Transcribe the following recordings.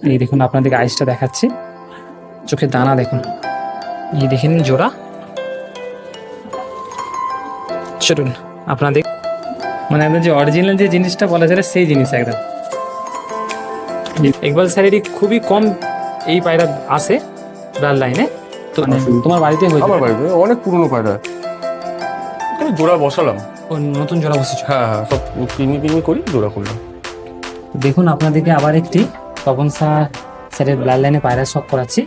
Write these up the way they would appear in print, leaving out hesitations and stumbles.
এই দেখুন আপনাদেরকে আইসটা দেখাচ্ছি, চোখের দানা দেখুন, এই দেখেন জোড়া। চলুন আপনাদের মানে একদম যে অরিজিনাল যে জিনিসটা বলা যায় সেই জিনিস একদম। ইকবাল স্যারেরই খুবই কম এই পায়রা আসে ব্লাড লাইনে। তো তোমার বাড়িতে হয়েছে? আমার বাড়িতে অনেক পুরনো পায়রা, আমি জোড়া বসালাম। ও নতুন জোড়া বসেছে? হ্যাঁ হ্যাঁ, সব কিমি করি জোড়া করলাম। দেখুন আপনাদেরকে আবার একটি তপন স্যারের ব্লাড লাইনে পায়রা শখ করাচ্ছি।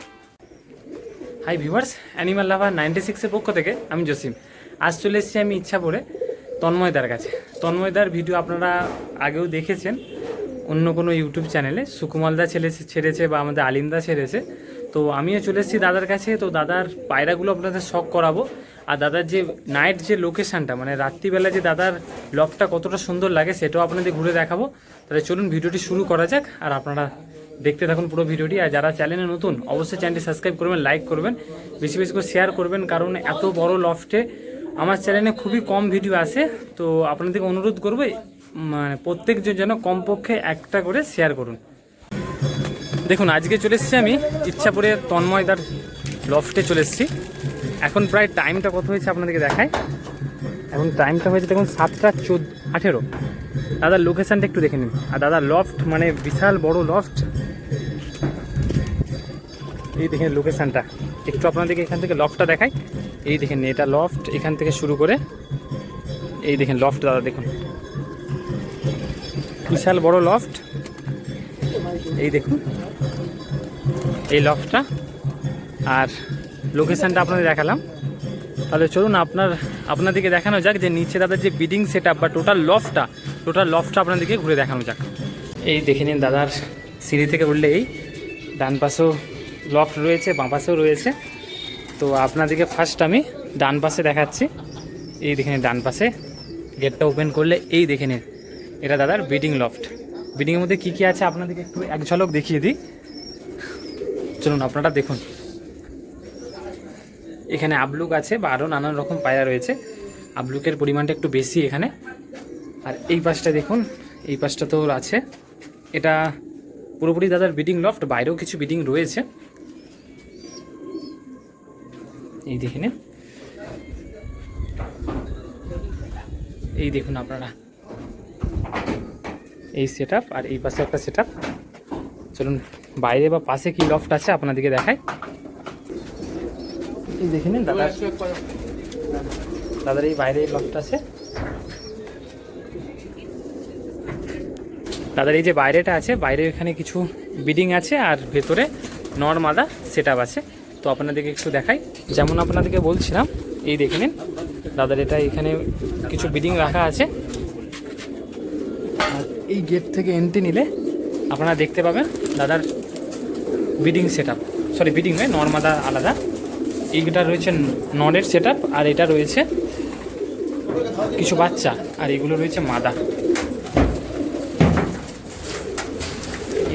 হাই ভিউয়ার্স, অ্যানিমাল লাভার 96-এর পক্ষ থেকে আমি জসিম। আজ চলে এসেছি আমি ইচ্ছাপুরে তন্ময়দার কাছে। তন্ময়দার ভিডিও আপনারা আগেও দেখেছেন অন্য কোনো ইউটিউব চ্যানেলে, সুকুমালদা ছেড়েছে বা আমাদের আলিমদা ছেড়েছে। তো আমিও চলে এসেছি দাদার কাছে। তো দাদার পায়রাগুলো আপনাদের শখ করাবো, আর দাদার যে নাইট যে লোকেশানটা মানে রাত্রিবেলা যে দাদার লফটা কতটা সুন্দর লাগে সেটাও আপনাদের ঘুরে দেখাবো। তাহলে চলুন ভিডিওটি শুরু করা যাক, আর আপনারা দেখতে থাকুন পুরো ভিডিওটি। আর যারা চ্যানেলে নতুন অবশ্যই চ্যানেলটি সাবস্ক্রাইব করবেন, লাইক করবেন, বেশি বেশি করে শেয়ার করবেন, কারণ এত বড় লফটে আমার চ্যানেলে খুবই কম ভিডিও আসে। তো আপনাদেরকে অনুরোধ করবো মানে প্রত্যেকজন যেন কমপক্ষে একটা করে শেয়ার করুন। দেখুন আজকে চলে এসেছি আমি ইচ্ছাপুরে তন্ময়দার লফটে চলে এসেছি। এখন প্রায় টাইমটা কত হয়েছে আপনাদেরকে দেখায়। এখন টাইমটা হয়েছে দেখুন 7:18। দাদার লোকেশানটা একটু দেখে নিন। আর দাদার লফট মানে বিশাল বড় লফট। এই দেখেন লোকেশানটা, একটু আপনাদেরকে এখান থেকে লফটটা দেখাই। এই দেখেন এটা লফট, এখান থেকে শুরু করে এই দেখেন লফট। দাদা দেখুন বিশাল বড় লফট। এই দেখুন এই লফটটা আর লোকেশানটা আপনাদের দেখালাম। তাহলে চলুন আপনাদেরকে দেখানো যাক যে নিচে দাদার যে বিডিং সেট আপ বা টোটাল লফটটা আপনাদেরকে ঘুরে দেখানো যাক। এই দেখে নিন দাদার সিঁড়ি থেকে উঠলে এই ডান পাশেও লফট রয়েছে, বাঁ পাশেও রয়েছে। তো আপনাদেরকে ফার্স্ট আমি ডান পাশে দেখাচ্ছি। এই দেখে নিন ডান পাশে গেটটা ওপেন করলে এই দেখে নিন এটা দাদার বিডিং লফট। বিডিংয়ের মধ্যে কী কী আছে আপনাদেরকে একটু এক ঝলক দেখিয়ে দিই। চলুন আপনারা দেখুন, এখানে আবলুক আছে বা আরও নানান রকম পায়রা রয়েছে। আবলুকের পরিমাণটা একটু বেশি এখানে। আর এই পাশটা দেখুন, এই পাশটা তো আছে। এটা পুরোপুরি দাদার বিডিং লফট, বাইরেও কিছু বিডিং রয়েছে। এই দেখে নিন, এই দেখুন আপনারা এই সেট আপ, আর এই পাশে একটা সেট আপ। চলুন বাইরে বা পাশে কি লফট আছে আপনাদেরকে দেখায়। এই দেখে নিন দাদার এই বাইরে লফট আছে। দাদার এই যে বাইরেটা আছে, বাইরে এখানে কিছু বিডিং আছে আর ভেতরে নর্মাদা সেট আপ আছে। তো আপনাদেরকে একটু দেখাই। যেমন আপনাদেরকে বলছিলাম, এই দেখে নিন দাদার এটা এখানে কিছু বিডিং রাখা আছে। আর এই গেট থেকে এন্ট্রি নিলে আপনারা দেখতে পাবেন দাদার bidding set up, sorry bidding নয়, নর্মাদা আলাদা। এইটা রয়েছে ননের সেট আপ, আর এটা রয়েছে কিছু বাচ্চা, আর এগুলো রয়েছে মাদা।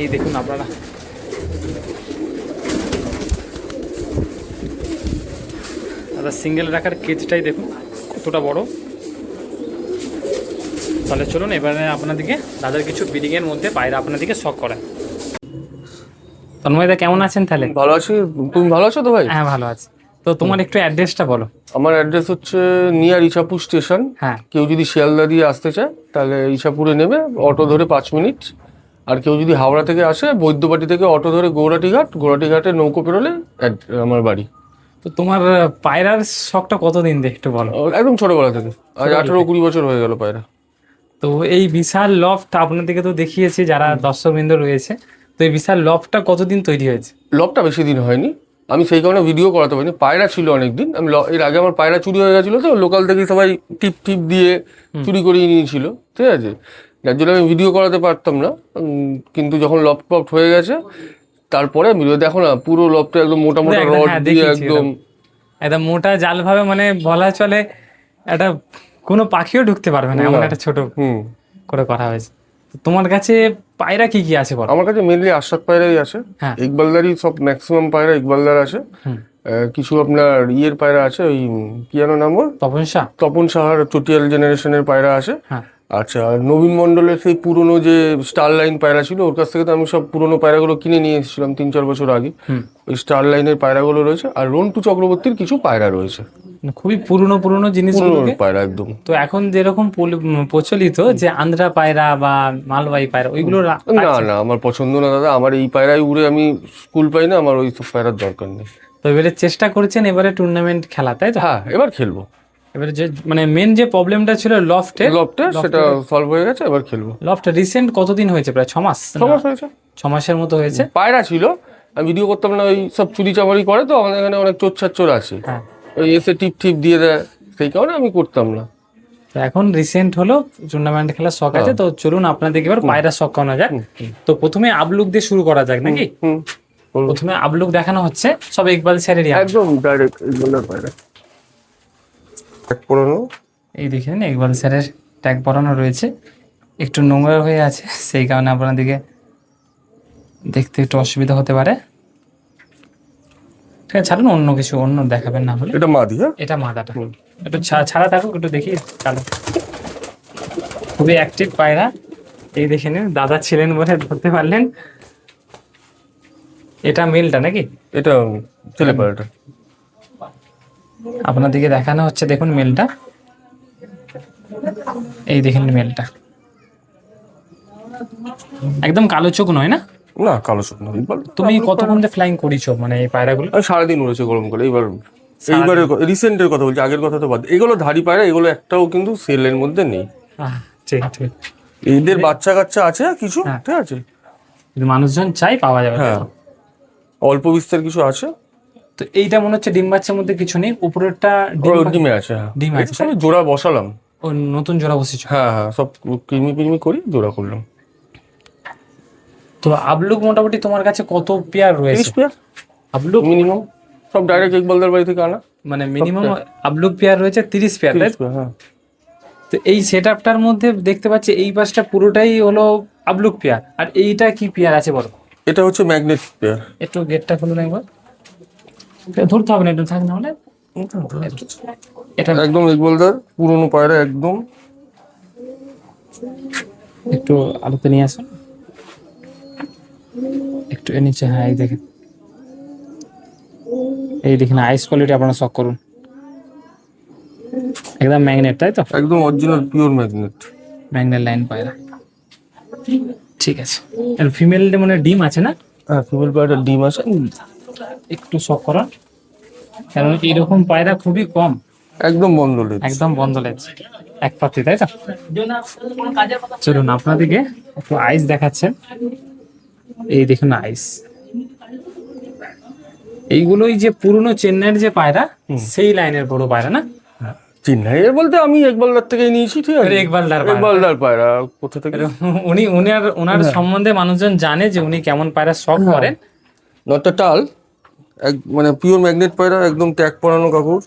এই দেখুন আপনারা দাদা সিঙ্গেল রাখার কেজটাই দেখুন কতটা বড়। তাহলে চলুন এবারে আপনাদেরকে দাদার কিছু বিডিংয়ের মধ্যে পায়রা আপনাদেরকে শখ করায়। তন্ময়দা কেমন আছেন? তাহলে ভালো আছি, তুমি ভালো আছো তো ভাই? হ্যাঁ ভালো আছি। তো তোমার একটু অ্যাড্রেসটা বলো। আমার অ্যাড্রেস হচ্ছে নিয়ার ইছাপুর স্টেশন। হ্যাঁ, কেউ যদি শিয়ালদা দিয়ে আসতে চায় তাহলে ইছাপুরে নেবে, অটো ধরে 5 মিনিট। আর কেউ যদি হাওড়া থেকে আসে বৈদ্যবাটি থেকে অটো ধরে গৌরাটিঘাটে নৌকো পেরোলে আমার বাড়ি। তো তোমার পায়রার শখটা কতদিন দিয়ে একটু বলো। একদম ছোটবেলা থেকে, আজ 18-20 বছর হয়ে গেল পায়রা। তো এই বিশাল লফট আপনাদেরকে তো দেখিয়েছি যারা দর্শকবৃন্দ রয়েছে। তো এই বিশাল লফটটা কতদিন তৈরি হয়েছে? লবটা বেশি দিন হয়নি, আমি সেই কারণে ভিডিও করাতে পারিনি। পায়রা ছিল অনেক দিন, আমি এর আগে আমার পায়রা চুরি হয়ে গেছিলো, তো লোকাল থেকে সবাই টিপ দিয়ে চুরি করিয়ে নিয়েছিল, ঠিক আছে, যার জন্য আমি ভিডিও করাতে পারতাম না। কিন্তু যখন লফট হয়ে গেছে তারপরে ভিডিও দেখো না, পুরো লফটটা একদম মোটা মোটা রড দিয়ে একদম মোটা জাল ভাবে, মানে বলা চলে একটা কোনো পাখিও ঢুকতে পারবে না এমন একটা ছোট করে করা হয়েছে। তোমার কাছে পায়রা কি কি আছে বলো? আমার কাছে মেনলি আশরাফ পায়রাই আছে। ইকবালদারই সব ম্যাক্সিমাম পায়রা ইকবালদার আছে। কিছু আপনার ইয়ের পায়রা আছে, ওই কি যেন নাম ওর, তপন সাহার চটিয়াল জেনারেশনের পায়রা আছে। আচ্ছা, আর নবীন মণ্ডলের সেই পুরনো যে স্টার লাইন পায়রা ছিল, ওর কাছ থেকে তো আমি সব পুরনো পায়রাগুলো কিনে নিয়ে এসেছিলাম 3-4 বছর আগে। ওই স্টার লাইনের পায়রাগুলো রয়েছে, আর রন্টু চক্রবর্তীর কিছু পায়রা রয়েছে, খুবই পুরনো পুরনো পুরনো জিনিসগুলোকে। পায়রা একদম। তো এখন যেরকম প্রচলিত যে আন্ধ্রা পায়রা বা মালবাহী পায়রা ওইগুলো না না, আমার পছন্দ না দাদা, আমার এই পায়রায় উড়ে আমি স্কুল পাই না, আমার ওই সব পায়রার দরকার নেই। তো এবারে চেষ্টা করছেন এবারে টুর্নামেন্ট খেলা, তাই তো? হ্যাঁ, এবার খেলবো। এবারে যে মানে মেন যে প্রবলেমটা ছিল লফটে, সেটা সলভ হয়ে গেছে, এবার খেলবো। লফটে রিসেন্ট কতদিন হয়েছে? প্রায় 6 মাস। 6 মাস হয়েছে। 6 মাসের মতো হয়েছে। পায়রা ছিল, আমি ভিডিও করতাম না, ওই সব চুরি চামারি করে তো আমাদের এখানে অনেক চোর আছে, হ্যাঁ, ওই এসে টিপ টিপ দিয়ে দেয়, সেই কারণে আমি করতাম না। তো এখন রিসেন্ট হলো টুর্নামেন্ট খেলার শখ আছে, তো চলুন আপনাদেরকে এবার পায়রা শখ করানো যাক। তো প্রথমে আবলুক দিয়ে শুরু করা যাক নাকি? প্রথমে আবলুক দেখানো হচ্ছে, সব ইকবাল স্যারেরই। একদম ডাইরেক্ট ইকবালের পায়রা ট্যাগ পরানো। এই দেখে নিন, ইকবাল স্যারের ট্যাগ পরানো রয়েছে, একটু নোংরা হয়ে আছে, সেই কারণে আপনাদেরকে দেখতে একটু অসুবিধা হতে পারে। ঠিক আছে, ছাড়ুন, অন্য কিছু অন্য দেখাবেন না হলে। এটা মাদি, হ্যাঁ এটা মাদাটা একটু ছাড়া থাকুক, একটু দেখি। চালু, খুবই অ্যাক্টিভ পায়রা। এই দেখে নিন, দাদা ছিলেন বলে ধরতে পারলেন। এটা মেলটা নাকি? এটা ছেলে পায়রাটা। আপনাদেরকে দেখানো হচ্ছে, দেখুন মেলটা, এই দেখেন মেলটা, একদম কালো চোখ নয় না? না, কালো চোখ না ইকবাল। তুমি কতক্ষণ যে ফ্লাইং করিছো মানে এই পায়রাগুলো? আমি সারাদিন উড়েছে গরম করে। এইবারে রিসেন্টের কথা বলছি, আগের কথা তো বাদ। এগুলো ধাড়ি পায়রা, এগুলো একটাও কিন্তু সেলের মধ্যে নেই। ঠিক ঠিক। এদের বাচ্চা কাচ্চা আছে কিছু, ঠিক আছে, যদি মানুষজন চাই পাওয়া যাবে। হ্যাঁ, অল্প বিস্তার কিছু আছে। তো এইটা মনে হচ্ছে ডিম বাচ্চার মধ্যে কিছু নেই, উপরেরটা ডিমে আছে। হ্যাঁ, ডিম আছে, সব জোড়া বসালাম। ও নতুন জোড়া বসেছে? হ্যাঁ হ্যাঁ, সব কিরমি করি জোড়া করলাম। তো আবলুক মোটামুটি তোমার কাছে কত পেয়ার রয়েছে? 30 পেয়ার আবলুক মিনিমাম, সব ডাইরেক্ট ইকবালদার বাড়ি থেকে আনা। মানে মিনিমাম আবলুক পেয়ার রয়েছে 30 পেয়ার, তাই তো? হ্যাঁ। তো এই সেটআপটার মধ্যে দেখতে পাচ্ছি এই পাশটা পুরোটাই হলো আবলুক পেয়ার, আর এইটা কি পেয়ার আছে বলো? এটা হচ্ছে ম্যাগনেট পেয়ার। একটু গেটটা খুলুন একবার, ধরতে হবে না, একটু থাক, না হলে এটা একদম ইকবালদার পুরনো পায়রা একদম। একটু আলোতে নিয়ে আসুন, একটু এর নিচে। হ্যাঁ, এই দেখেন আইস কোয়ালিটি আপনারা শখ করুন, একদম ম্যাগনেট, তাই তো? একদম original pure magnet, magnet line পায়রা। ঠিক আছে, আর ফিমেল মানে ডিম আছে না? হ্যাঁ, ফিমেল পায়রা ডিম আছে। একটু শখ করা, কারণ এইরকম পায়রা খুবই কম। একদম বন্ধ লেজ। একদম বন্ধ লেজ, এক পাতি, তাই তো? চলুন আপনাদেরকে একটু আইস দেখাচ্ছেন, এই দেখুন আইস। এইগুলোই যে পুরনো চেন্নাইয়ের যে পায়রা, সেই লাইনের বড় পায়রা না? চেন্নাই বলতে আমি ইকবালদার থেকে নিয়েছি, ঠিক আছে। ইকবালদার পায়রা কোথা থেকে? ওনার সম্বন্ধে মানুষজন জানে যে উনি কেমন পায়রা শখ করেন। নটটা টাল, মানে পিওর ম্যাগনেট পায়রা, একদম ট্যাগ পরানো কাপড়।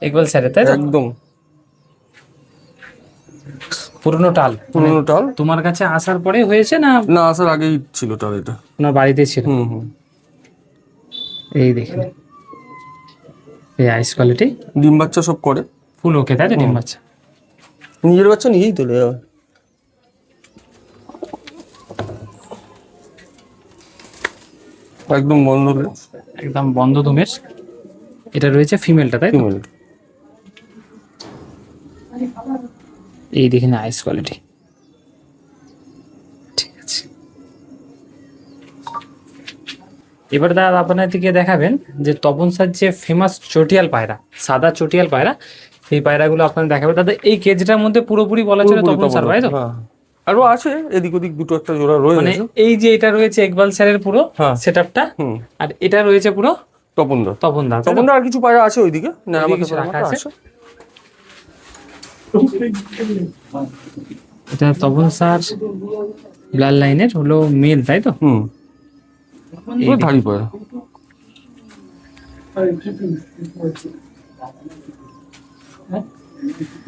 ইকবাল স্যারের, তাই তো? একদম পুরনো টাল। তোমার কাছে আসার পরে হয়েছে না? না, আসার আগেই ছিল টাল, এটা ওনার বাড়িতে ছিল। এই দেখেন এই আইস কোয়ালিটি, ডিম বাচ্চা সব করে ফুল ওকে, তাই তো? ডিম বাচ্চা, নিজের বাচ্চা নিজেই তোলে। একদম বন্ধ, একদম বন্ধ দুমেশ। এটা রয়েছে ফিমেলটা, তাই তো? এই দেখেন আইস কোয়ালিটি, ঠিক আছে। এবার দাদা আপনাদেরকে দেখাবেন যে তপন স্যার যে ফেমাস চটিয়াল পায়রা, সাদা চটিয়াল পায়রা, এই পায়রাগুলো আপনাদের দেখাবে। দাদা এই কেজটার মধ্যে পুরোপুরি বলা চলে তপন স্যার, তাই তো? আরো আছে এদিক ওদিক দুটো একটা জোড়া রয়েছে। মানে এই যে এটা রয়েছে ইকবাল স্যারের পুরো সেটআপটা, আর এটা রয়েছে পুরো তপনদা। আর কিছু পায়রা আছে ওইদিকে রাখা আছে। এটা তপন স্যার ব্লাড লাইনের হলো মেল, তাই তো? ধাড়ি পায়রা।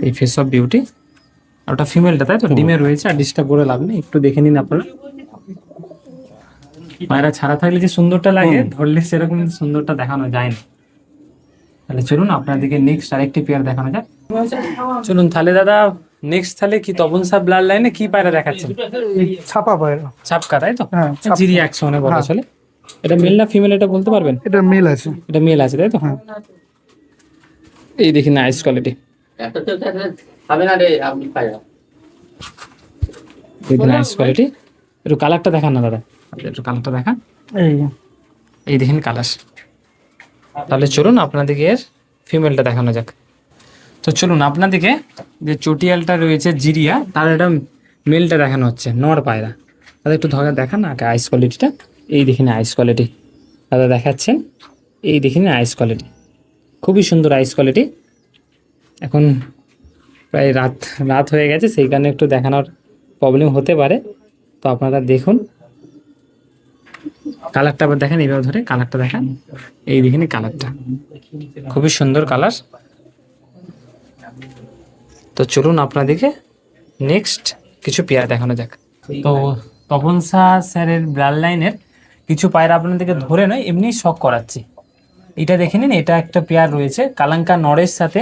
এই ফেস অফ বিউটি, আর ওটা ফিমেলটা, তাই তো? ডিমে রয়েছে, আর ডিস্টার্ব করে লাভ নেই, একটু দেখে নিন আপনারা। পায়রা ছাড়া থাকলে যে সুন্দরটা লাগে, ধরলে সেরকম সুন্দরটা দেখানো যায় না। তাহলে চলুন আপনাদেরকে নেক্সট আরেকটি পেয়ার দেখানো যাক। চলুন তাহলে দাদা নেক্সট তাহলে কি তপনসা ব্লাড লাইনে কি পায়রা দেখাচ্ছেন? ছাপা পায়রা। ছাপকা, তাই তো? হ্যাঁ, ছাপকা। জিরি অ্যাকশনে বলা হ্যাঁ। চলে। এটা মেল না ফিমেল এটা বলতে পারবেন? এটা মেল আছে। এটা মেল আছে, তাই তো? হ্যাঁ। এই দেখি নাইস কোয়ালিটি, নাইস কোয়ালিটি। একটু কালারটা দেখান না দাদা, একটু কালারটা দেখান। এই এই দেখেন কালার। তাহলে চলুন আপনাদেরকে এর ফিমেলটা দেখানো যাক। তো চলুন আপনাদেরকে যে চটিয়ালটা রয়েছে জিরিয়া, তার একটা মেলটা দেখানো হচ্ছে, নর পায়রা। দাদা একটু ধরে দেখান না আইস কোয়ালিটিটা। এই দেখেন আইস কোয়ালিটি দাদা দেখাচ্ছেন, এই দেখেন আইস কোয়ালিটি, খুবই সুন্দর আইস কোয়ালিটি। এখন প্রায় রাত হয়ে গেছে, সেই কারণে একটু দেখানোর প্রবলেম হতে পারে, তো আপনারা দেখুন। কালারটা আবার দেখেন, এইভাবে ধরে কালারটা দেখান। এই দেখেন কালারটা খুবই সুন্দর কালার। তো চলুন আপনাদেরকে নেক্সট কিছু পেয়ার দেখানো যাক। তো তপনসা স্যারের ব্লাড লাইনের কিছু পায়রা আপনাদেরকে ধরে নয় এমনি শখ করাচ্ছি। এটা দেখে নিন, এটা একটা পেয়ার রয়েছে কালাঙ্কা নরের সাথে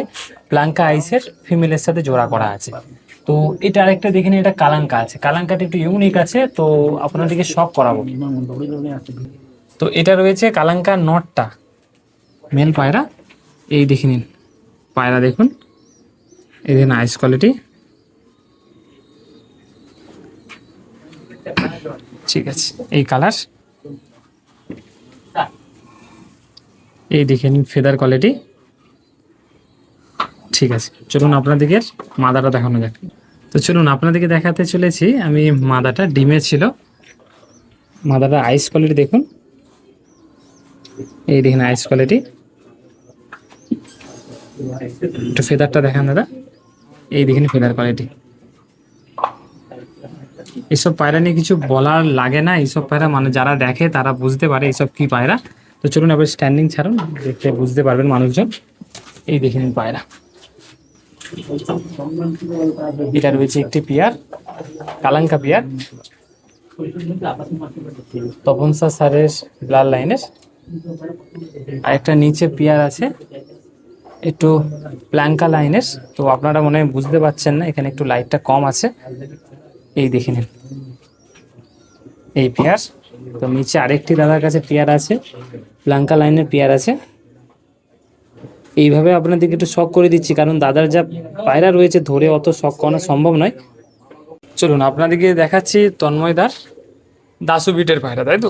প্লাঙ্কা আইসের ফিমেলের সাথে জোড়া করা আছে। তো এটা আরেকটা দেখে নিন, এটা কালাঙ্কা আছে, কালাঙ্কাটা একটু ইউনিক আছে, তো আপনাদেরকে শখ করাবো। তো এটা রয়েছে কালাঙ্কা নটটা মেল পায়রা। এই দেখে নিন পায়রা, দেখুন এই দেখুন আইস কোয়ালিটি, ঠিক আছে। এই কালার, এই দেখে নিন ফেদার কোয়ালিটি, ঠিক আছে। চলুন আপনাদেরকে মাদাটা দেখানো যাক। তো চলুন আপনাদেরকে দেখাতে চলেছি আমি মাদাটা ডিমে ছিল। মাদাটা আইস কোয়ালিটি দেখুন, এই দেখুন আইস কোয়ালিটি। একটু ফেদারটা দেখান দাদা, এই দেখুন ফেদার কোয়ালিটি। এইসব পায়রা নিয়ে কিছু বলার লাগে না, এইসব পায়রা মানে যারা দেখে তারা বুঝতে পারে এইসব কি পায়রা। তো চলুন এবার স্ট্যান্ডিং ছাড়ুন, দেখতে বুঝতে পারবেন মানুষজন। এই দেখে নিন পায়রা, এটা রয়েছে একটি পেয়ার কালাঙ্কা পেয়ার তপনসা স্যারের ব্লাড লাইনের। আর একটা নিচে পেয়ার আছে একটু প্ল্যাঙ্কা লাইনের, তো আপনারা মনে হয় বুঝতে পারছেন না, এখানে একটু লাইটটা কম আছে। এই দেখে নিন এই পেয়ার। তো নিচে আরেকটি দাদার কাছে পেয়ার আছে, প্ল্যাঙ্কা লাইনের পেয়ার আছে। এইভাবে আপনাদেরকে একটু শখ করে দিচ্ছি, কারণ দাদার যা পায়রা রয়েছে ধরে অত শখ করানো সম্ভব নয়। চলুন আপনাদেরকে দেখাচ্ছি তন্ময়দার দাসু বিটের পায়রা, তাই তো?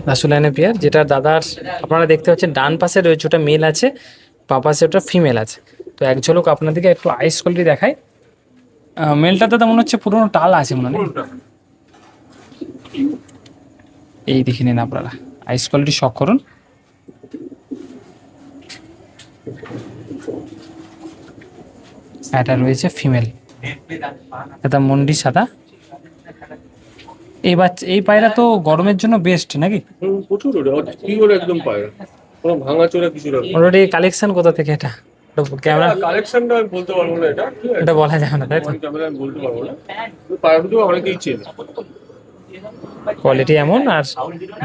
দাসু লাইনের পেয়ার, যেটা দাদার আপনারা দেখতে পাচ্ছেন ডান পাশে রয়েছে ওটা মেল আছে, বাঁ পাশে ওটা ফিমেল আছে। তো এক ঝলক আপনাদেরকে একটু আইস কোয়ালিটি দেখাই। মেলটাতে তো মনে হচ্ছে পুরোনো টাল আছে মনে হয়। এই দেখে নিন আপনারা আইস কোয়ালিটি শখ করুন। এটা রয়েছে ফিমেল, এটা মন্ডি সাদা। এই পায়রা তো গরমের জন্য বেস্ট নাকি? প্রচুর একদম পায়রা, কোনো ভাঙা চোরা কিছু না। অলরেডি কালেকশন কোথা থেকে এটা? ক্যামেরা কালেকশনটা আমি বলতে পারবো না, এটা ঠিক আছে? এটা বলা যাবে না, তাই তো? ক্যামেরা আমি বলতে পারবো না, পায়রাগুলো অনেকেই চেনে। কোয়ালিটি এমন, আর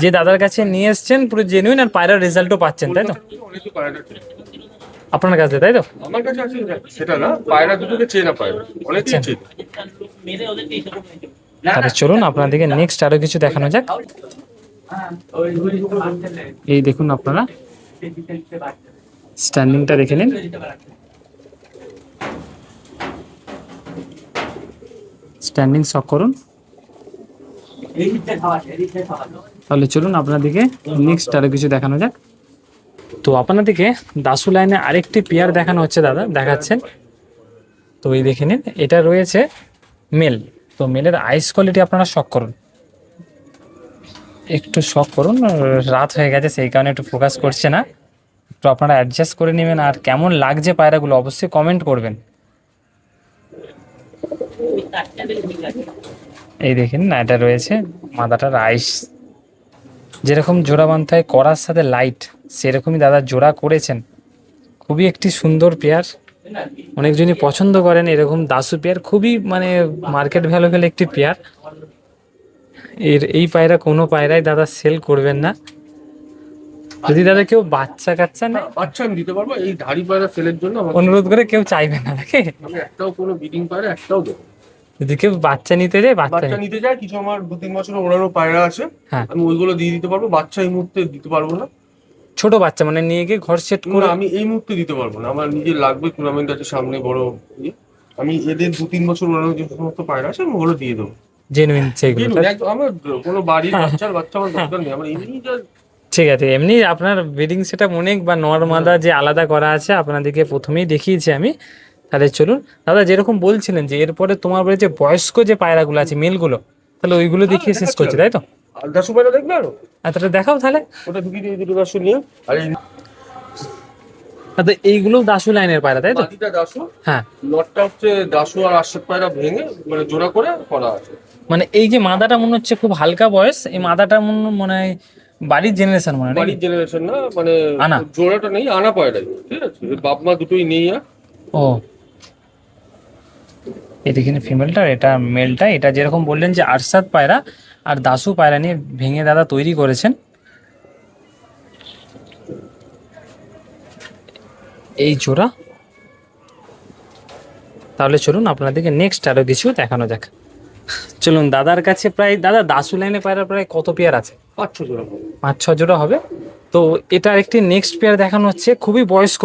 যে দাদার কাছে নিয়ে এসছেন পুরো জেনুইন, আর পায়রার রেজাল্টও পাচ্ছেন, তাই তো? অনেকে পায়রাটা চেনে। আপনার কাছে, তাই তো? আমার কাছে আছে সেটা না, পায়রা দুটোকে চেনা পায়রা অনেকেই চেনে। তাহলে চলুন আপনাদেরকে নেক্সট আরো কিছু দেখানো যাক। এই দেখুন আপনারা স্ট্যান্ডিংটা দেখে নিন, স্ট্যান্ডিং শক করুন। তাহলে চলুন আপনাদেরকে নেক্সট আরো কিছু দেখানো যাক। তো আপনাদেরকে দাসু লাইনে আরেকটি পেয়ার দেখানো হচ্ছে, দাদা দেখাচ্ছেন। তো এই দেখে নিন, এটা রয়েছে মেল। তো মেলের আইস কোয়ালিটি আপনারা শক করুন, একটু শক করুন। রাত হয়ে গেছে সেই কারণে একটু ফোকাস করছে না, তো আপনারা অ্যাডজাস্ট করে নেবেন। আর কেমন লাগছে পায়রাগুলো অবশ্যই কমেন্ট করবেন। এই দেখেন না, এটা রয়েছে মাদাটার আইস, যেরকম জোড়া বাঁধতে হয় করার সাথে লাইট, সেরকমই দাদা জোড়া করেছেন। খুবই একটি সুন্দর পেয়ার, অনেকজনই পছন্দ করেন এরকম দাসু পেয়ার, খুবই মানে মার্কেট ভ্যালুয়েবল একটি পেয়ার। এই পায়রা কোনো পায়রাই দাদা সেল করবেন না। যদি দাদা কেউ বাচ্চা কাচ্চা নেয়, বাচ্চা আমি দিতে পারবো। এই ধাড়ি পায়রা সেলের জন্য আমার অনুরোধ করে কেউ চাইবে না নাকি? আমি একটাও কোনো ব্রিডিং পায়রা একটাও দেবো। যদি কেউ বাচ্চা নিতে যায়, বাচ্চা বাচ্চা নিতে যায়, কিছু আমার 2-3 বছরের ওড়ানো পায়রা আছে, হ্যাঁ, আমি ওইগুলো দিয়ে দিতে পারবো। বাচ্চা এই মুহূর্তে দিতে পারবো না। ছোট বাচ্চা মানে নিয়ে গিয়ে ঘর সেট না, করে। আমি এই মুহূর্তে দিতে পারবো না, আমার নিজের লাগবে, টুর্নামেন্ট আছে সামনে বড় ইয়ে। আমি এদের 2-3 বছর ওড়ানো যে সমস্ত পায়রা আছে আমি ওগুলো দিয়ে দেবো। জেনুইন সেগুলো। আমার কোনো বাড়ির বাচ্চা আমার দরকার নেই, আমার এমনি যা। ঠিক আছে, এমনি আপনার ব্রিডিং সেটআপ অনেক বা নর্মাদা যে আলাদা করা আছে আপনাদেরকে প্রথমেই দেখিয়েছি আমি। তাহলে চলুন দাদা, যেরকম বলছিলেন যে এরপরে তোমার বাড়ি যে বয়স্ক যে পায়রাগুলো আছে মেলগুলো, তাহলে ওইগুলো দেখিয়ে শেষ করছি, তাই তো? আর দাসু পায়রা দেখবে আরো, এতটা দেখাও তাহলে। ওটা ঢুকিয়ে দিয়ে দুটো দাসু নিয়ে। আর এই দাদা এইগুলো দাসু লাইনের পায়রা, তাই তো? বাকিটা দাসু। হ্যাঁ, লটটা হচ্ছে দাসু আর আশরাফ পায়রা ভেঙে মানে জোড়া করে করা আছে। মানে এই যে মাদাটা মনে হচ্ছে খুব হালকা বয়স, এই মাদাটা মনে হয় বাড়ির জেনারেশন মনে হয় নাকি? বাড়ির জেনারেশন না, মানে আনা। জোড়াটা নেই, আনা পায়রাই, ঠিক আছে? এর বাপ মা দুটোই নেই আর। ও, এই দেখেন ফিমেলটা, এটা মেলটা। এটা যেরকম বললেন যে আরশাদ পায়রা আর দাসু পায়রা নিয়ে ভেঙে দাদা তৈরি করেছেন। এই জোড়া। তাহলে চলুন আপনাদেরকে নেক্সট আরো কিছু দেখানো যাক। চলুন দাদার কাছে প্রায়, দাদা দাসু লাইনে পায়রা প্রায় কত পেয়ার আছে? 5-6 জোড়া হবে। 5-6 জোড়া হবে। তো এটার একটি নেক্সট পেয়ার দেখানো হচ্ছে, খুবই বয়স্ক।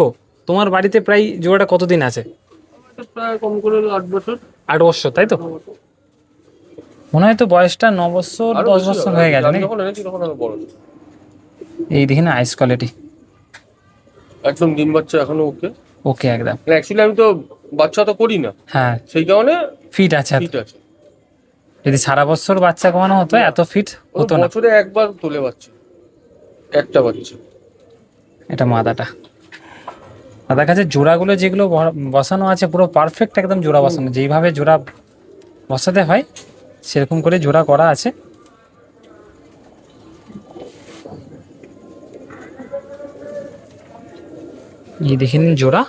তোমার বাড়িতে প্রায় জোড়াটা কতদিন আছে? এটা প্রায় কম করে 8 বছর। 8 বছর, তাই তো? মনে হয় তো বয়সটা 9 বছর 10 বছর হয়ে গেছে আমি নাকি? যখন এনেছি তখন আরো বড় ছিল। এই দেখেন আইস কোয়ালিটি, একদম ডিম বাচ্চা এখনো ওকে। ওকে একদম। অ্যাকচুয়ালি আমি তো বাচ্চা তো করি না, হ্যাঁ, সেই কারণে ফিট আছে। ফিট আছে। যদি সারা বছর বাচ্চা কমানো হতো এত ফিট ও হতো না। বছরে একবার তোলে বাচ্চা, একটা বাচ্চা। এটা মাদাটা। দাদার কাছে জোড়াগুলো যেগুলো বসানো আছে পুরো পারফেক্ট একদম জোড়া বসানো, যেইভাবে জোড়া বসাতে হয় সেরকম করে জোড়া করা আছে। এই দেখে নিন জোড়া।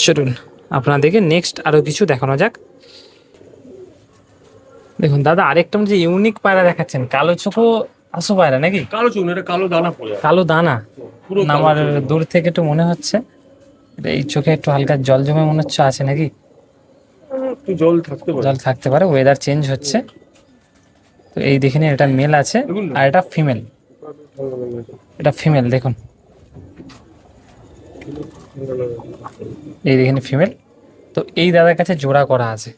চলুন আপনাদেরকে নেক্সট আরো কিছু দেখানো যাক। দেখুন দাদা, আরেকটা যে ইউনিক পায়রা দেখাচ্ছেন, কালো চোখো আসো পায়রা নাকি? কালো চুন, এটা কালো দানা পড়ে আছে। কালো দানা। পুরো না, কালো আমার চুন। দূর থেকে একটু মনে হচ্ছে এটা, এই চোখে একটু হালকা জল জমে মনে হচ্ছে আছে নাকি? একটু জল থাকতে পারে। জল থাকতে পারে, ওয়েদার চেঞ্জ হচ্ছে। তো এই দেখে নিন, এটা মেল আছে দেখুন না। আর এটা ফিমেল। এটা ফিমেল দেখুন, এই দেখেন ফিমেল। তো এই দাদার কাছে জোড়া করা আছে।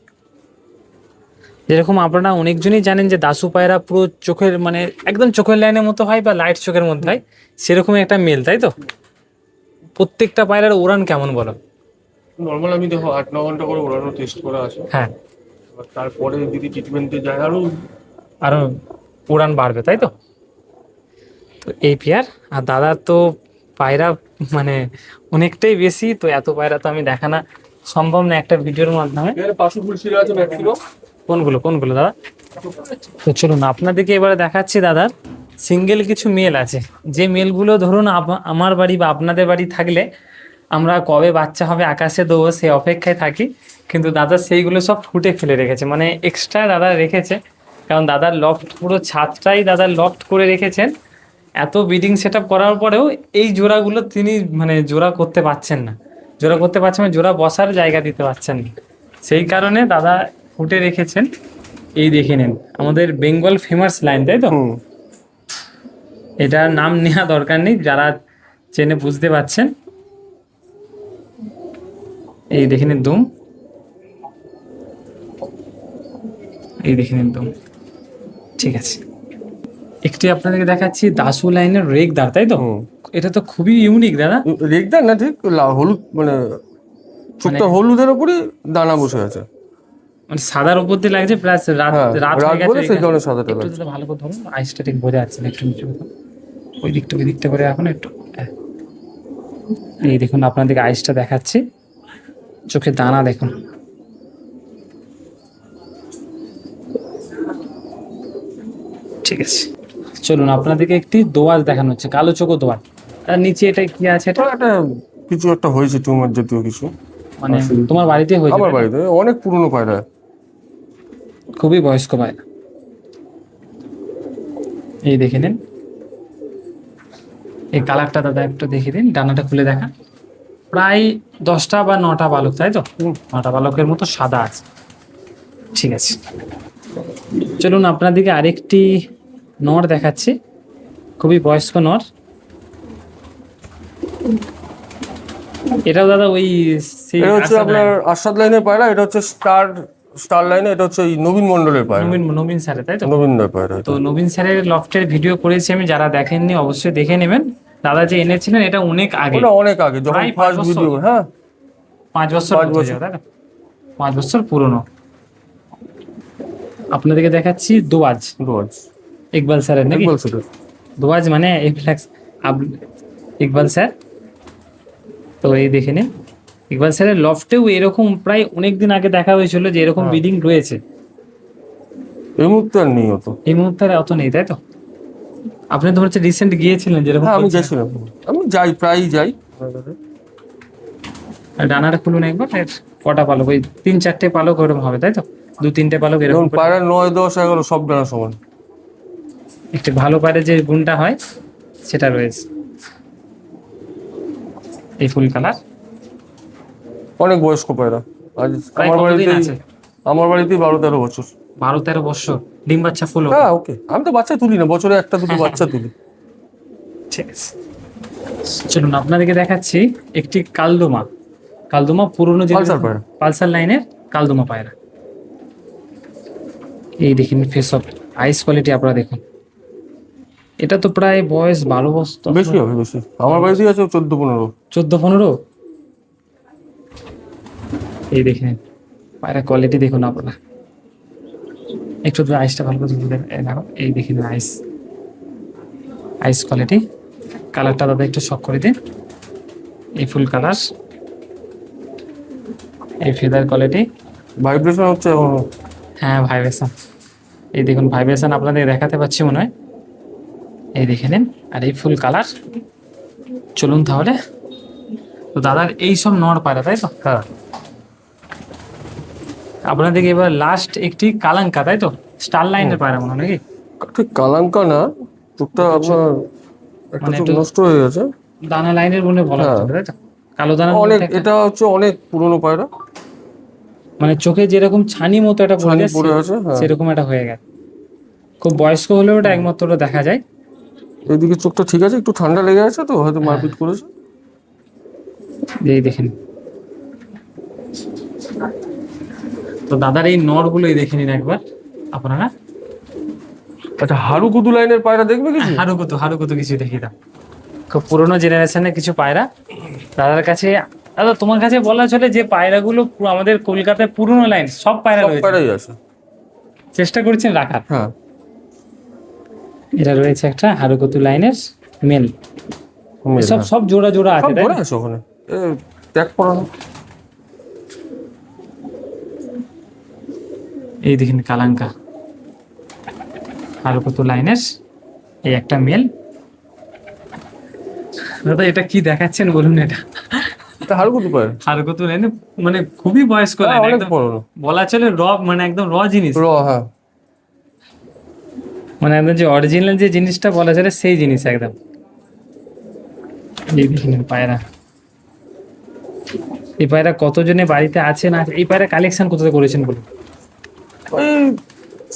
যেরকম আপনারা অনেকজনই জানেন যে দাসু পায়রা পুরো চোখের মানে একদম চোখের লাইনের মতো হয় বা লাইট চোখের মধ্যে হয়, সেরকমই একটা মেল, তাই তো? প্রত্যেকটা পায়রার উড়ান কেমন বলো? নর্মাল আমি দেখো 8-9 ঘন্টা করে ওড়ানো টেস্ট করা আছে। হ্যাঁ, এবার তারপরে যদি ট্রিটমেন্টে যায় আরো উড়ান বাড়বে, তাই তো? তো এই পেয়ার আর দাদার তো পায়রা মানে অনেকটাই বেশি, তো এত পায়রা তো আমি দেখানো সম্ভব না একটা ভিডিওর মাধ্যমে। এখানে পাশে ফুলশিরা আছে ম্যাক্সিমাম। কোনগুলো কোনগুলো দাদা? তো চলুন আপনাদেরকে এবারে দেখাচ্ছি দাদার সিঙ্গেল কিছু মেল আছে, যে মেলগুলো ধরুন আমার বাড়ি বা আপনাদের বাড়ি থাকলে আমরা কবে বাচ্চা হবে আকাশে দেবো সেই অপেক্ষায় থাকি, কিন্তু দাদা সেইগুলো সব ফুটে ফেলে রেখেছে, মানে এক্সট্রা দাদা রেখেছে। কারণ দাদার লফট পুরো ছাদটাই দাদার লফট করে রেখেছেন। এত ব্রিডিং সেট আপ করার পরেও এই জোড়াগুলো তিনি মানে জোড়া করতে পারছেন না, জোড়া করতে পারছেন না, জোড়া বসার জায়গা দিতে পারছেন না। সেই কারণে দাদা ফুটে রেখেছেন। এই দেখে নিন আমাদের বেঙ্গল ফেমাস লাইন, তাই তো? এটার নাম নেওয়া দরকার নেই, যারা চেনে বুঝতে পারছেন। এই দেখে নিন দুম, এই দেখে নিন দুম। ঠিক আছে, একটি আপনাদেরকে দেখাচ্ছি দাসু লাইনের রেগদার, তাই তো? এটা তো খুবই ইউনিক দাদা। রেগদার না, ঠিক হলুদ, মানে চোখটা হলুদের উপরই দানা বসে আছে, মানে সাদার উপর দিয়ে লাগছে, প্লাস রাত হ্যাঁ, রাত রাত হয়ে গেছে বলে সেই এখানে। কারণে সাদাটা একটু লাগছে। যদি ভালো করে ধরুন, আইসটা ঠিক বোঝা যাচ্ছে না, একটু নিচু করুন। ওই দিকটা করে এখন একটু হ্যাঁ। এই দেখুন আপনাদেরকে আইসটা দেখাচ্ছি, চোখে দানা দেখুন। ঠিক আছে, চলুন আপনাদেরকে একটি দোয়াজ দেখানো হচ্ছে, কালো চোখো দোয়াজ। তার নিচে এটা কি আছে? এটা একটা কিছু একটা হয়েছে, টিউমার জাতীয় কিছু। মানে তোমার বাড়িতে হয়েছে? আমার বাড়িতে অনেক পুরনো পায়রা, খুবই বয়স্ক পায়রা। এই দেখে নিন, এই কালারটা দাদা একটু দেখিয়ে দিন, ডানাটা খুলে দেখান। প্রায় 10টা বা 9টা পালক, তাই তো? 9টা পালকের মতো সাদা আছে। ঠিক আছে, চলুন আপনাদেরকে আরেকটি নর দেখাচ্ছি, খুবই বয়স্ক নর। এটাও দাদা ওই সেই এটা হচ্ছে আপনার আরশাদ লাইনের পায়রা, এটা হচ্ছে স্টার লাইনে, এটা হচ্ছে নবীন মন্ডলের পায়রা, নবীন স্যারের, তাই তো? নবীনদের পায়রা। তো নবীন স্যারের লফটের ভিডিও করেছি আমি, যারা দেখেননি অবশ্যই দেখে নেবেন। দাদা যে এনেছিলেন এটা অনেক আগে, ওটা অনেক আগে, যখন প্রায় ফার্স্ট 5 বছর। ভিডিও। হ্যাঁ, 5 বছর 5 বছর। তাই তো? 5 বছর পুরনো। আপনাদেরকে দেখাচ্ছি দোয়াজ, রোজ ইকবাল স্যারের নাকি? বলছিল। দোয়াজ মানে ইকবাল স্যার। তো এই দেখে নিন, ইকবাল স্যারের লফটেও এরকম প্রায় অনেক দিন আগে দেখা হয়েছিল যে এরকম বিডিং রয়েছে। এই মুহূর্তে আর নেই অত। এই মুহূর্তে আর অত নেই, তাই তো? আপনি তো হচ্ছে রিসেন্ট গিয়েছিলেন যেরকম হ্যাঁ, আমি বলছিলেন। গেছিলাম, আমি যাই, প্রায়ই যাই। আর ডানাটা খুলুন একবার, এর কটা পালক? ওই 3-4টে পালক ওরকম হবে, তাই তো? 2-3টে পালক এরকম যেমন করে। পায়রা 9, 10, 11 সব ডানা সমান। একটু ভালো পারে যে গুণটা হয় সেটা রয়েছে। এই ফুল কালার অনেক বয়স্ক পায়রা। আজ প্রায় আমার কতদিন বাড়িতেই আছে? 12-13 বছর। 12-13 বছর ডিম বাচ্চা ফুল। হ্যাঁ, ওকে। আমি তো বাচ্চা তুলি না, বছরে একটা দুটো বাচ্চা তুলি। ঠিক আছে, চলুন আপনাদেরকে দেখাচ্ছি একটি কালদমা। কালদমা পুরনো যে পালসার পায়রা। পালসার লাইনের কালদমা পায়রা। এই দেখুন ফেস অফ, আইস কোয়ালিটি আপনারা দেখুন। এটা তো প্রায় বয়স 12 বছর, বেশি হবে, বেশি। আমার বাড়িতেই আছে 14-15। 14-15। এই দেখেন পায়রা কোয়ালিটি দেখুন আপনারা, একটু আইসটা ভালো করে দেখুন। দেখো এই দেখেন আইস কোয়ালিটি। কালারটা দাদা একটু শক করে দিন। এই ফুল কালার, এই ফেদার কোয়ালিটি। ভাইব্রেশন হচ্ছে এখন। হ্যাঁ, ভাইব্রেশন। এই দেখুন ভাইব্রেশন আপনাদের দেখাতে পাচ্ছি মনে হয়। এই দেখে নিন, আর এই ফুল কালার। চলুন তাহলে, তো দাদার এই সব নর পায়রা, তাই তো? হ্যাঁ, আপনাদেরকে এবার লাস্ট একটি কালাঙ্কা, তাই তো? স্টার লাইনের পায়রা মনে হয় নাকি? ঠিক কালাঙ্কা না, চোখটা আপনার একটা মানে চোখ একটু নষ্ট হয়ে গেছে। দানা লাইনের মনে বলা হ্যাঁ। হচ্ছে, তাই তো? কালো দানা অনেক, এটা হচ্ছে অনেক পুরনো পায়রা, মানে চোখে যেরকম ছানি মতো একটা পড়ে ছানি যায়, পড়ে আছে। হ্যাঁ, সেরকম একটা হয়ে গেছে। খুব বয়স্ক হলেও ওটা একমাত্র ওটা দেখা যায়। এইদিকে চোখটা ঠিক আছে, একটু ঠান্ডা লেগে আছে তো, হয়তো মারপিট করেছে। এই দেখেন, তো দাদার এই নরগুলোই দেখে নিন একবার আপনারা। আচ্ছা, হারুকুদু লাইনের পায়রা দেখবে কিছু? হারুকুতু কিছু দেখি দাও। খুব পুরোনো জেনারেশনের কিছু পায়রা দাদার কাছে। দাদা তোমার কাছে বলা চলে যে পায়রাগুলো আমাদের কলকাতায় পুরোনো লাইন সব পায়রা সব রয়েছে, পায়রাই আছে। চেষ্টা করছেন রাখার। হ্যাঁ, এটা রয়েছে একটা হারুকুতু লাইনের মেল। সব সব জোড়া জোড়া আছে, সব তাই ঘরে না? আছে ওখানে, ট্যাগ করানো। এই দেখেন কালাঙ্কা, হারুকুতু লাইনের এই একটা মেল। দাদা এটা কি দেখাচ্ছেন বলুন? এটা হারুকুদু পায়রা। হারুকুতু লাইনে মানে খুবই বয়স্ক হ্যাঁ, লাইন, অনেক একদম পুরনো। বলা চলে মানে একদম জিনিস। হ্যাঁ, মানে একদম যে অরিজিনাল যে জিনিসটা বলা চলে সেই জিনিস একদম। এই দেখেন পায়রা, এই পায়রা কতজনে বাড়িতে আছে না আছে? এই পায়রা কালেকশন কোথায় করেছেন বলুন? ওই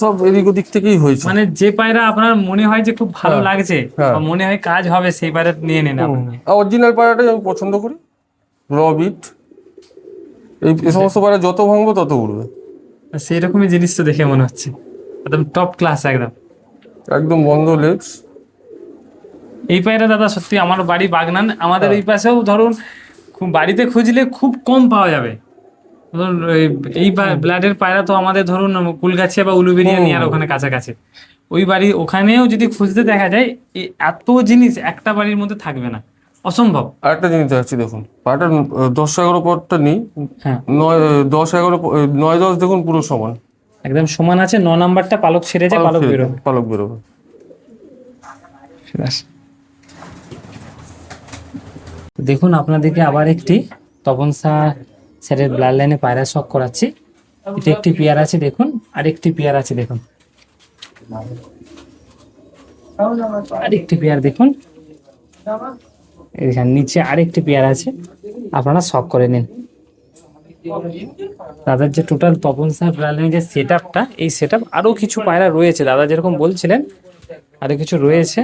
সব এদিক ওদিক থেকেই হয়েছে। মানে যে পায়রা আপনার মনে হয় যে খুব ভালো হ্যাঁ, লাগছে হ্যাঁ। বা মনে হয় কাজ হবে, সেই পায়রা নিয়ে নেন আপনি। অরিজিনাল পায়রাটাই আমি পছন্দ করি, বিট। এই সমস্ত পায়রা যত ভাঙবো তত উড়বে। সেই রকমই জিনিস তো দেখে মনে হচ্ছে একদম টপ ক্লাস একদম। একদম বন্ধ লেগস। এই পায়রা দাদা সত্যি আমার বাড়ি বাগনান, আমাদের এই পাশেও ধরুন বাড়িতে খুঁজলে খুব কম পাওয়া যাবে। ধরুন এই ব্লাডের পায়রা তো আমাদের ধরুন কুলগাছিয়া বা উলুবেড়িয়া নিয়ার ওখানে কাছাকাছি, ওই বাড়ি ওখানেও যদি খুঁজতে দেখা যায় এত জিনিস একটা বাড়ির মধ্যে থাকবে না, অসম্ভব। আরেকটা জিনিস দেখাচ্ছি দেখুন, পায়রাটা 10-11 পরটা নেই। হ্যাঁ, 9-10-11, 9-10 দেখুন পুরো সমান, একদম সমান আছে। 9 নাম্বারটা পালক ছেড়েছে, পালক বেরোবে। পালক বেরোবে। দেখুন আপনাদেরকে আবার একটি তপন স্যারের ব্লাড লাইনে পায়রা শখ করাচ্ছি। এটা একটি পেয়ার আছে দেখুন, আর একটি পেয়ার আছে দেখুন। আরেকটি পেয়ার দেখুন, এখানে নিচে আরেকটি পেয়ার আছে, আপনারা শখ করে নিন। দাদার যে টোটাল তপন সাহেব ব্র্যান্ডের যে সেট আপটা, এই সেট আপ আরও কিছু পায়রা রয়েছে, দাদা যেরকম বলছিলেন আরও কিছু রয়েছে,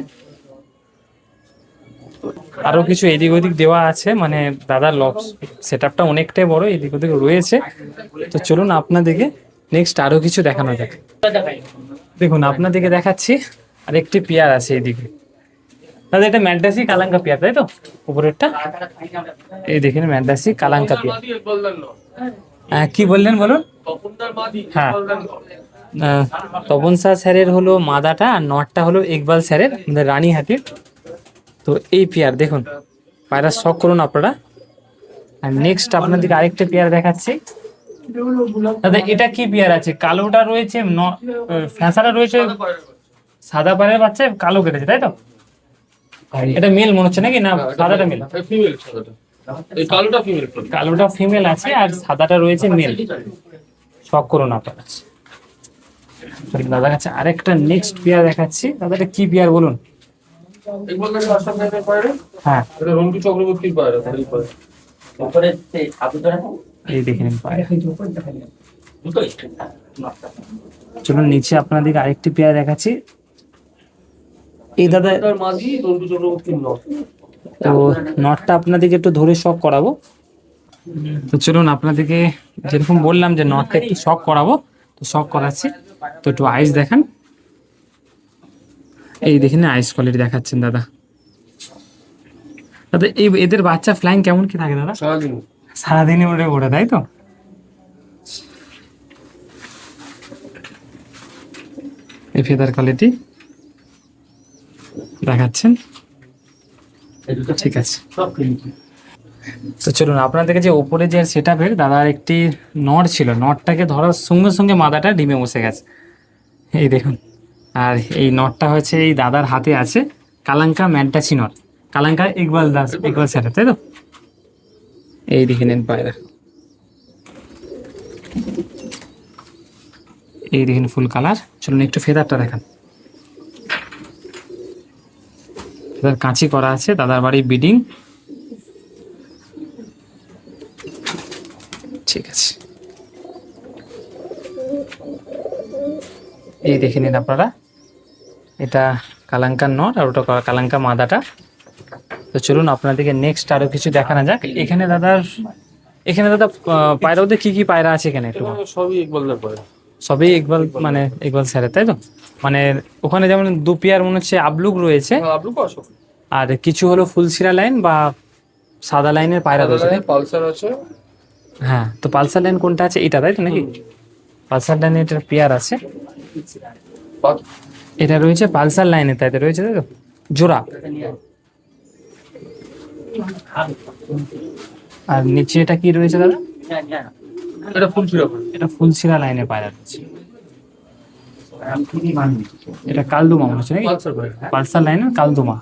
আরও কিছু এদিক ওদিক দেওয়া আছে, মানে দাদার সেট আপটা অনেকটাই বড়, এদিক ওদিক রয়েছে। তো চলুন আপনাদেরকে নেক্সট আরও কিছু দেখানো যাক। দেখুন আপনাদেরকে দেখাচ্ছি আরেকটি পেয়ার আছে এদিকে। দাদা এটা ম্যাড্রাসি কালাঙ্কা পেয়ার তাই তো, উপরেরটা? এই দেখেন ম্যাড্রাসি কালাঙ্কা পেয়ার। কি বললেন বলুন? হ্যাঁ, তপন শাহ স্যারের হলো মাদাটা, আর নটটা হলো ইকবাল স্যারের, আমাদের রানীহাটির। তো এই পেয়ার দেখুন, পায়রা শখ করুন আপনারা। আর নেক্সট আপনাদেরকে আরেকটা পেয়ার দেখাচ্ছি। দাদা এটা কি পেয়ার আছে? কালোটা রয়েছে, ফ্যাঁসাটা রয়েছে, সাদা পায়রার বাচ্চা কালো কেটেছে তাই তো? এটা মেল মনে হচ্ছে নাকি? না সাদাটা মেল? কালোটা ফিমেল আছে আর সাদাটা রয়েছে মেল। শখ করুন আপনারা। দাদার কাছে আরেকটা নেক্সট পেয়ার দেখাচ্ছি। দাদা এটা কি পেয়ার বলুন? হ্যাঁ, এই দেখে নিন পায়রা। চলুন নিচে আপনাদেরকে আরেকটি পেয়ার দেখাচ্ছি। এই দাদা তো নটটা আপনাদেরকে একটু ধরে শখ করাবো। তো চলুন আপনাদেরকে যেরকম বললাম যে নটটা একটু শখ করাবো, তো শখ করাচ্ছি। তো একটু আইস দেখান। এই দেখেন আইস কোয়ালিটি দেখাচ্ছেন দাদা। দাদা এই এদের বাচ্চা ফ্লাইং কেমন কি থাকে দাদা? সারাদিনে উড়ে ওঠে তাই তো? এই ফেদার কোয়ালিটি দেখাচ্ছেন, ঠিক আছে। তো চলুন আপনাদেরকে যে ওপরে যে সেট আপের দাদার একটি নট ছিল, নটটাকে ধরার সঙ্গে সঙ্গে মাদাটা ডিমে বসে গেছে, এই দেখুন। আর এই নটটা হচ্ছে এই দাদার হাতে আছে, কালাঙ্কা ম্যাড্রাসি নট, কালাঙ্কা ইকবাল দাস, ইকবাল স্যার তাই তো? এই দেখে নেন পায়রা, এই দেখেন ফুল কালার। চলুন একটু ফেদারটা দেখান। ফেদার কাঁচি করা আছে, দাদার বাড়ি বিডিং, ঠিক আছে। এই দেখে নিন আপনারা, এটা কালাঙ্কার নট আর ওটা কালাঙ্কা মাদাটা। তো চলুন আপনাদেরকে নেক্সট আরো কিছু দেখানো যাক। এখানে দাদা পায়রা ওদের কি কি পায়রা আছে এখানে? একটু সবই ইকবাল, মানে ইকবাল স্যারের তাই তো? মানে ওখানে যেমন দু পেয়ার মনে হচ্ছে আবলুক রয়েছে, আর কিছু হলো ফুলসিরা লাইন বা সাদা লাইনের পায়রা রয়েছে, পালসার আছে। হ্যাঁ, তো পালসার লাইন কোনটা আছে? এটা তাই তো নাকি? পালসার লাইনে এটার পেয়ার আছে, এটা রয়েছে পালসার লাইনে তাই তো রয়েছে তাই তো, জোড়া। আর নিচে এটা কি রয়েছে দাদা? এটা ফুলসিরা লাইনে পায়রা রয়েছে, এটা কালদুমা মনে হচ্ছে নাকি? পালসার লাইনের কালদুমা।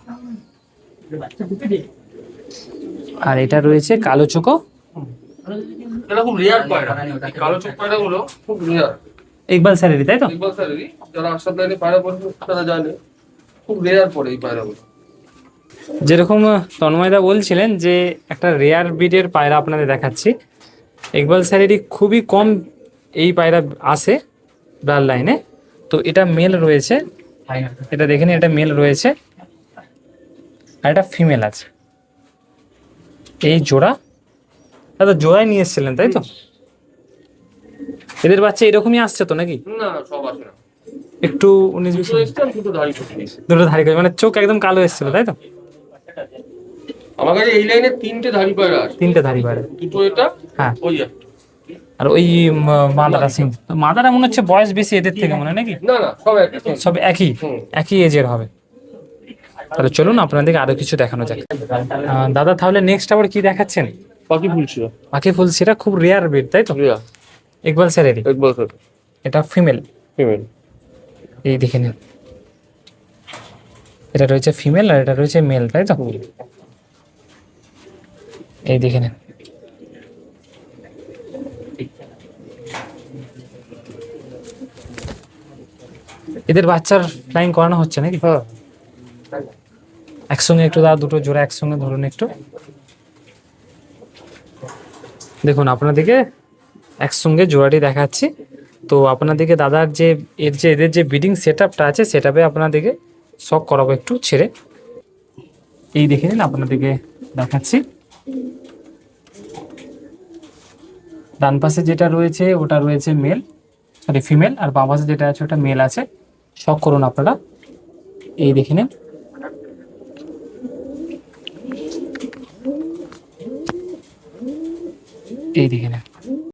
আর এটা রয়েছে কালো চোখো, এটা খুব রেয়ার পায়রা, কালো চোখ পায়রা গুলো খুব রেয়ার। ইকবাল স্যারেরই তাই তো? ইকবাল স্যারেরই, যারা আশরাফ লাইনে পায়রা পড়ে তারা জানে, খুব রেয়ার পড়ে এই পায়রাগুলো। যেরকম তন্ময়দা বলছিলেন যে একটা রেয়ার ব্রিডের পায়রা আপনাদের দেখাচ্ছি, ইকবাল স্যারেরই খুবই কম এই পায়রা আসে ব্লাড লাইনে। তো এটা মেল রয়েছে, এটা দেখে নিন, এটা মেল রয়েছে আর এটা ফিমেল আছে। এই জোড়া দাদা জোড়াই নিয়ে এসেছিলেন তাই তো? এদের বাচ্চা এরকমই আসছে তো নাকি? না সব আসে না, একটু 19-20 দুটো ধারি করে, মানে চোখ একদম কালো এসেছিল তাই তো? আমার কাছে এই লাইনে তিনটে ধারি পায়রা আছে। তিনটে ধারি পায়রা, দুটো এটা, হ্যাঁ, ওই আর ওই মাদারা সিং। মাদারা মনে হচ্ছে বয়স বেশি এদের থেকে মনে হয় নাকি? না না সব একই, সব একই এজের হবে। তাহলে চলুন আপনাদেরকে আরো কিছু দেখানো যাক। দাদা তাহলে নেক্সট আবার কি দেখাচ্ছেন? পাখি ফুলছিরা। পাখি ফুল, সেটা খুব রেয়ার ব্রিড তাই তো? রিয়া ইকবাল স্যারেরই, ইকবাল স্যার, এটা ফিমেল। ফিমেল, এই দেখে নিন, এটা রয়েছে ফিমেল আর এটা রয়েছে মেল তাই তো? এই দেখে নিন, এদের বাচ্চার ফ্লাইং করানো হচ্ছে নাকি? একসঙ্গে একটু দাদা, দুটো জোড়া একসঙ্গে ধরুন একটু। দেখুন আপনাদেরকে একসঙ্গে জোড়াটি দেখাচ্ছি। তো আপনাদেরকে দাদার যে এদের যে ব্রিডিং সেট আপটা আছে, সেট আপে আপনাদেরকে শখ করাবো একটু ছেড়ে। এই দেখে নিন, আপনাদেরকে দেখাচ্ছি। ডান পাশে যেটা রয়েছে ওটা রয়েছে মেল, সরি ফিমেল, আর বাম পাশে যেটা আছে ওটা মেল আছে। শখ করুন আপনারা, এই দেখে নিন। এই দেখে নিন।